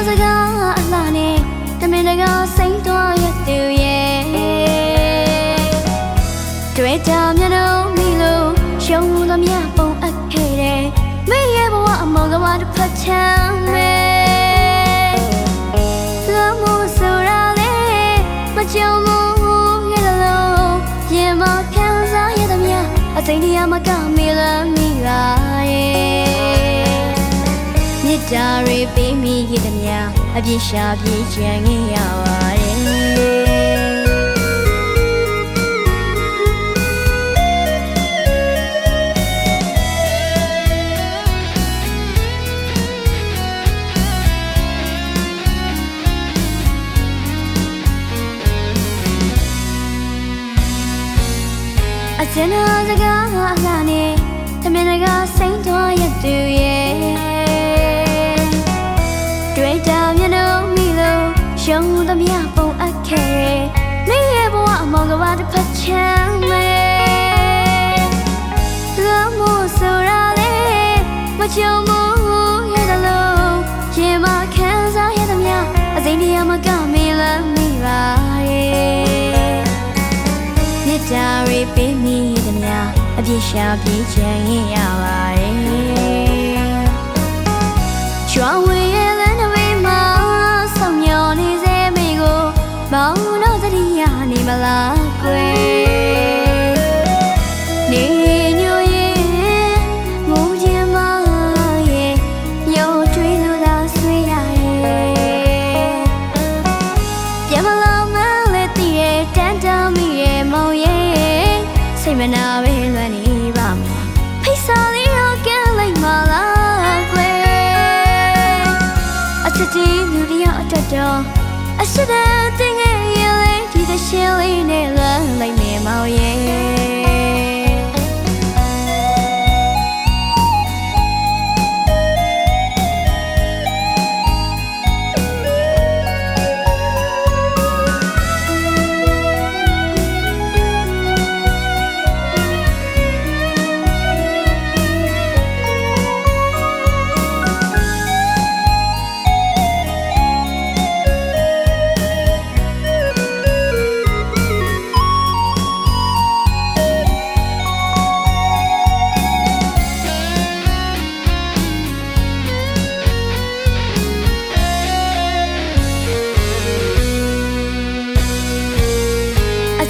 စကားအလှနဲ့တမင်တကာစိတ်တော်ရသူရဲ့တွေ့ကြမျက်နှာမိလို့ရှုံးသမျှပုံအပ်ခဲ့တယ်မိရဲ့ဘဝအမောကဘာတစ်ဖက်ချမ်းပဲလောမို့ဆိုရလေမကြုံဘူးရဲ့လို့ရင်မခံစားရသမျှအစိမ့်တရားမကမေးလားမိပါရဲ့မြစ်တာတွေပေးမိရသမျှအပြည့်ရှာပြေးချင်ခဲ့ရပါတယ်အစနာစကားအလှနဲ့တမင်တကာစိမ့်တော်ရသူရဲ့တွေ့တာမျက်နှာမိလို့ရှုံးသမျှပုံအပ်ခဲ့မိရဲ့ဘဝအမောကဘာတစ်ဖက်ချမ်းပဲလောမို့ဆိုရလေမကြုံဘူးရဲ့လို့ရင်မခံစားရသမျှအစိမ့်တရားမကမေးလားမိပါရဲ့မြစ်တာတွေပေးမိသမျှအပြည့်ရှာပြေးချင်ရပါတယ်ကြွားဝေးရဲ့လမ်းတစ်ဝေးမှာဆောင်မျှော်နေစေမိကိုမောင်တော့သတိရနေမလားကွယ်နေညိုရဲ့ငိုချင်မရဲ့ညိုတွေးလို့သာဆွေးရရဲ့ပြန်မလာမလဲတည်ရဲ့တန်တောင်းမိရဲ့မောင်ရဲ့စိတ်မနာပဲလွမ်းနေပါမယ်ဖိတ်စာလေးတော့ကဲလိုက်မလားကွယ်အချစ်ကြီးလူတယောက်အတွက်တော့အရှိတဲ့တင်ငယ်ရဲ့လေးဒီသရှင်လေးနဲ့လွမ်းလိုက်နေမောင်ရဲ့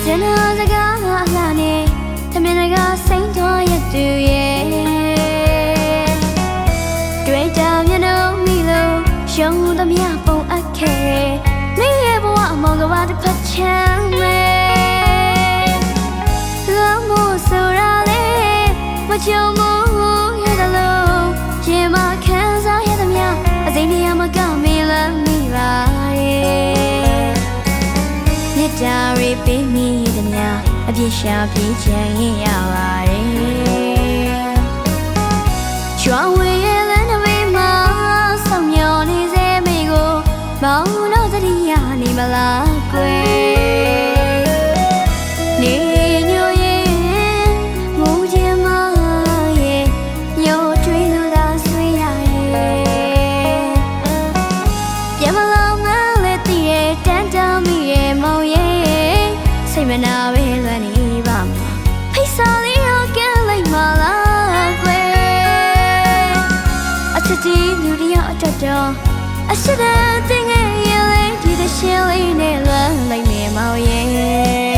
စနာစကားအလှနဲ့တမင်တကာစိမ့်တော်ရသူရဲ့တွေ့ကြမျက်နှာမိလို့ရှုံးသမျှပုံအပ်ခဲ့မိရဲ့ဘဝအမောကဘာတစ်ဖက်ချမ်းပဲလောမို့ဆိုရလေမကြုံဘူးရဲ့လို့ရင်မခံစားရသမျှအစိမ့်တရားမကမေးလားမိပါရဲ့မြစ်တာတွေပေးမိသမျှအပြည့်ရှာပြေးချင်ရပါတယ်ကြွားဝေးရဲ့လမ်းတစ်ဝေးမှာဆောင်မျှော်နေစေမိကိုမောင်တော့သတိရနေမလားကွယ်နေညိုရဲ့ငိုချင်မရဲ့ညိုတွေးလို့သာဆွေးရရဲ့ပြန်မလာမလဲတည်ရဲ့တန်တောင်းမိရဲ့မောင်ရဲ့စိတ်မနာပဲလွမ်းနေပါမယ်ဖိတ်စာလေးတော့ကဲလိုက်မလားကွယ်အချစ်ကြီးလူတယောက်အတွက်တော့အရှိတဲ့တင်ငယ်ရဲ့လေးဒီသရှင်လေးနဲ့လွမ်းလိုက်နေမောင်ရဲ့